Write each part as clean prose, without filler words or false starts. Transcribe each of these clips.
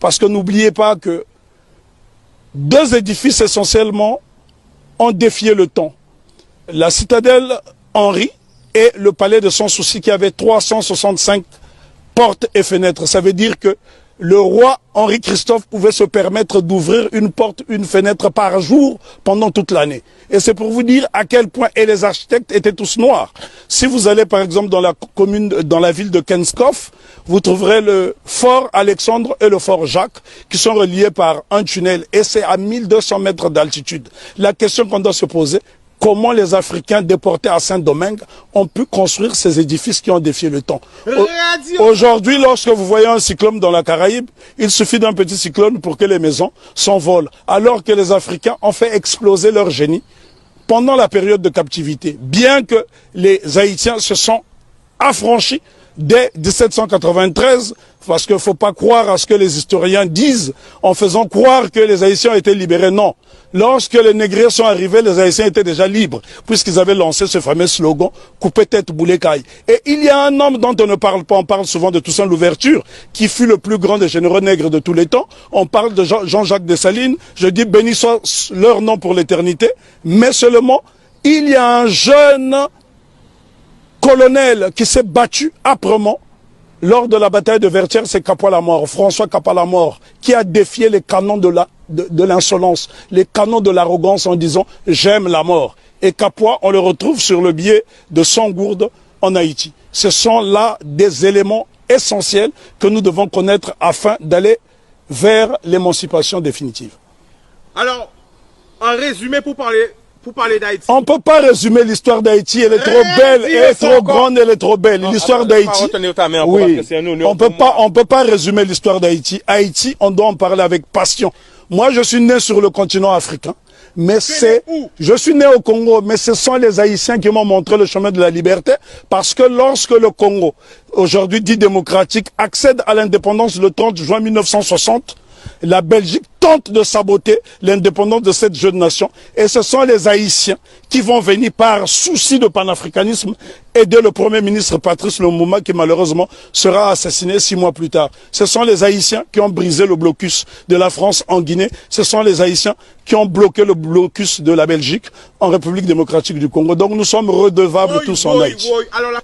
Parce que n'oubliez pas que deux édifices essentiellement ont défié le temps. La citadelle Henri et le palais de Sans Souci qui avait 365 portes et fenêtres. Ça veut dire que le roi Henri-Christophe pouvait se permettre d'ouvrir une porte, une fenêtre par jour pendant toute l'année. Et c'est pour vous dire à quel point, et les architectes étaient tous noirs. Si vous allez par exemple dans la commune, dans la ville de Kenskov, vous trouverez le fort Alexandre et le fort Jacques qui sont reliés par un tunnel et c'est à 1200 mètres d'altitude. La question qu'on doit se poser, comment les Africains déportés à Saint-Domingue ont pu construire ces édifices qui ont défié le temps. Aujourd'hui, lorsque vous voyez un cyclone dans la Caraïbe, il suffit d'un petit cyclone pour que les maisons s'envolent. Alors que les Africains ont fait exploser leur génie pendant la période de captivité. Bien que les Haïtiens se sont affranchis dès 1793, parce qu'il ne faut pas croire à ce que les historiens disent en faisant croire que les Haïtiens étaient libérés. Non. Lorsque les négriers sont arrivés, les Haïtiens étaient déjà libres, puisqu'ils avaient lancé ce fameux slogan « Coupez tête, boulet caille ». Et il y a un homme dont on ne parle pas, on parle souvent de Toussaint Louverture, qui fut le plus grand des généraux nègres de tous les temps. On parle de Jean-Jacques Dessalines, je dis béni soit leur nom pour l'éternité, mais seulement, il y a un jeune colonel qui s'est battu âprement lors de la bataille de Vertières, c'est Capois-la-Mort, François Capois-la-Mort, qui a défié les canons de l'insolence, les canons de l'arrogance en disant « j'aime la mort ». Et Capois, on le retrouve sur le biais de Sangourde en Haïti. Ce sont là des éléments essentiels que nous devons connaître afin d'aller vers l'émancipation définitive. Alors, en résumé, pour parler d'Haïti. On ne peut pas résumer l'histoire d'Haïti, elle est trop belle, elle est trop grande, elle est trop belle. L'histoire d'Haïti, oui, on peut pas résumer l'histoire d'Haïti. Haïti, on doit en parler avec passion. Moi, je suis né sur le continent africain, mais je suis né au Congo, mais ce sont les Haïtiens qui m'ont montré le chemin de la liberté, parce que lorsque le Congo, aujourd'hui dit démocratique, accède à l'indépendance le 30 juin 1960, la Belgique tente de saboter l'indépendance de cette jeune nation et ce sont les Haïtiens qui vont venir par souci de panafricanisme aider le Premier ministre Patrice Lumumba qui malheureusement sera assassiné 6 mois plus tard. Ce sont les Haïtiens qui ont brisé le blocus de la France en Guinée. Ce sont les Haïtiens qui ont bloqué le blocus de la Belgique en République démocratique du Congo. Donc nous sommes redevables tous en Haïti.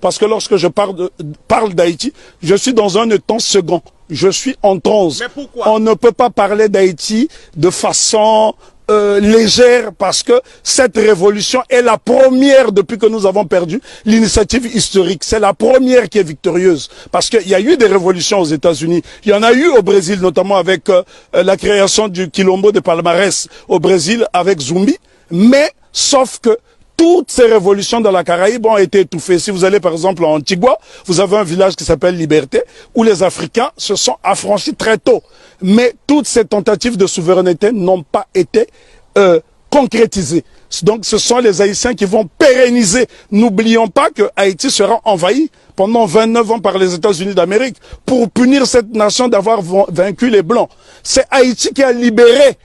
Parce que lorsque je parle d'Haïti, je suis dans un temps second. Je suis en transe. Mais pourquoi? On ne peut pas parler d'Haïti de façon légère parce que cette révolution est la première depuis que nous avons perdu l'initiative historique. C'est la première qui est victorieuse parce qu'il y a eu des révolutions aux États-Unis. Il y en a eu au Brésil, notamment avec la création du Quilombo de Palmarès au Brésil avec Zumbi. Mais sauf que toutes ces révolutions dans la Caraïbe ont été étouffées. Si vous allez par exemple en Antigua, vous avez un village qui s'appelle Liberté, où les Africains se sont affranchis très tôt. Mais toutes ces tentatives de souveraineté n'ont pas été concrétisées. Donc ce sont les Haïtiens qui vont pérenniser. N'oublions pas que Haïti sera envahi pendant 29 ans par les États-Unis d'Amérique pour punir cette nation d'avoir vaincu les Blancs. C'est Haïti qui a libéré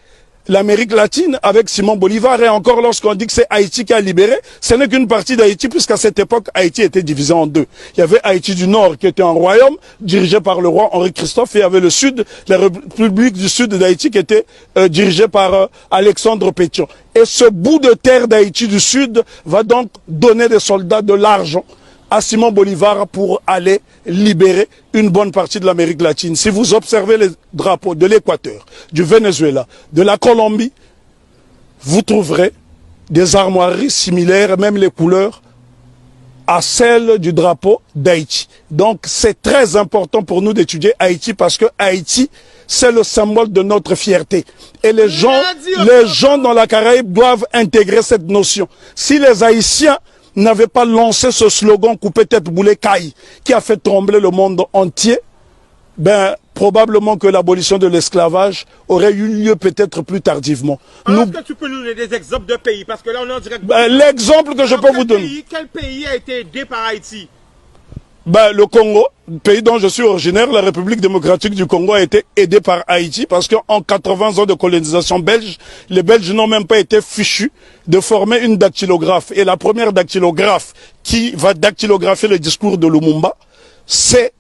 l'Amérique latine avec Simon Bolivar. Et encore lorsqu'on dit que c'est Haïti qui a libéré, ce n'est qu'une partie d'Haïti puisqu'à cette époque, Haïti était divisé en deux. Il y avait Haïti du Nord qui était un royaume dirigé par le roi Henri-Christophe et il y avait le Sud, la République du Sud d'Haïti qui était dirigée par Alexandre Pétion. Et ce bout de terre d'Haïti du Sud va donc donner des soldats de l'argent à Simon Bolivar pour aller libérer une bonne partie de l'Amérique latine. Si vous observez les drapeaux de l'Équateur, du Venezuela, de la Colombie, vous trouverez des armoiries similaires, même les couleurs, à celles du drapeau d'Haïti. Donc c'est très important pour nous d'étudier Haïti parce que Haïti, c'est le symbole de notre fierté. Et les gens dans la Caraïbe doivent intégrer cette notion. Si les Haïtiens n'avait pas lancé ce slogan « Coupez tête, boulet caille » qui a fait trembler le monde entier, ben, probablement que l'abolition de l'esclavage aurait eu lieu peut-être plus tardivement. Est-ce que tu peux nous donner des exemples de pays? Parce que là, on est en direct. L'exemple que je peux vous donner. Quel pays a été aidé par Haïti? Ben, le Congo, pays dont je suis originaire, la République démocratique du Congo a été aidée par Haïti parce qu'en 80 ans de colonisation belge, les Belges n'ont même pas été fichus de former une dactylographe. Et la première dactylographe qui va dactylographier le discours de Lumumba, c'est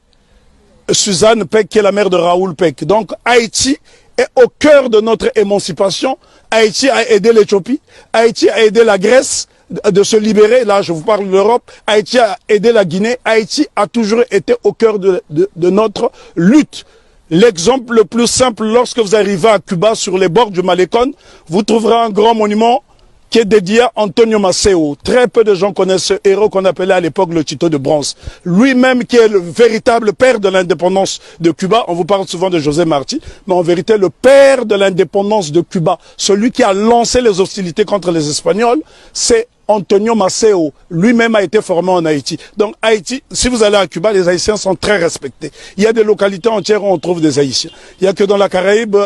Suzanne Peck, qui est la mère de Raoul Peck. Donc Haïti est au cœur de notre émancipation. Haïti a aidé l'Éthiopie, Haïti a aidé la Grèce de se libérer. Là, je vous parle de l'Europe. Haïti a aidé la Guinée. Haïti a toujours été au cœur de notre lutte. L'exemple le plus simple, lorsque vous arrivez à Cuba, sur les bords du Malecón, vous trouverez un grand monument qui est dédié à Antonio Maceo. Très peu de gens connaissent ce héros qu'on appelait à l'époque le Tito de bronze. Lui-même qui est le véritable père de l'indépendance de Cuba. On vous parle souvent de José Martí, mais en vérité le père de l'indépendance de Cuba, celui qui a lancé les hostilités contre les Espagnols, c'est Antonio Maceo. Lui-même a été formé en Haïti. Donc Haïti, si vous allez à Cuba, les Haïtiens sont très respectés. Il y a des localités entières où on trouve des Haïtiens. Il n'y a que dans la Caraïbe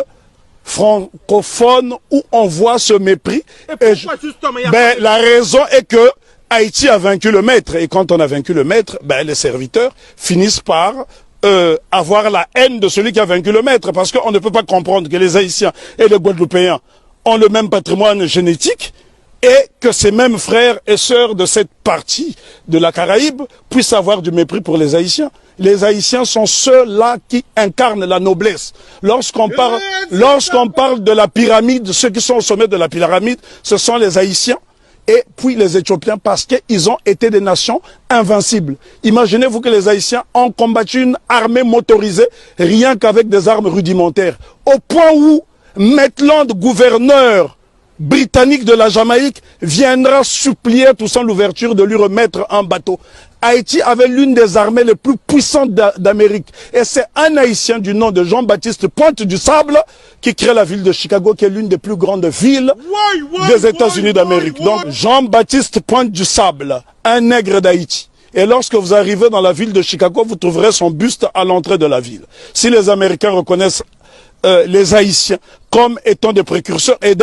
francophone où on voit ce mépris. La raison est que Haïti a vaincu le maître, et quand on a vaincu le maître, les serviteurs finissent par avoir la haine de celui qui a vaincu le maître, parce qu'on ne peut pas comprendre que les Haïtiens et les Guadeloupéens ont le même patrimoine génétique, et que ces mêmes frères et sœurs de cette partie de la Caraïbe puissent avoir du mépris pour les Haïtiens. Les Haïtiens sont ceux-là qui incarnent la noblesse. Lorsqu'on parle de la pyramide, ceux qui sont au sommet de la pyramide, ce sont les Haïtiens et puis les Éthiopiens, parce qu'ils ont été des nations invincibles. Imaginez-vous que les Haïtiens ont combattu une armée motorisée rien qu'avec des armes rudimentaires. Au point où Maitland, gouverneur britannique de la Jamaïque, viendra supplier tout sans l'ouverture de lui remettre un bateau. Haïti avait l'une des armées les plus puissantes d'Amérique. Et c'est un Haïtien du nom de Jean-Baptiste Pointe du Sable qui crée la ville de Chicago, qui est l'une des plus grandes villes des États-Unis d'Amérique. Donc Jean-Baptiste Pointe du Sable, un nègre d'Haïti. Et lorsque vous arrivez dans la ville de Chicago, vous trouverez son buste à l'entrée de la ville. Si les Américains reconnaissent les Haïtiens comme étant des précurseurs, et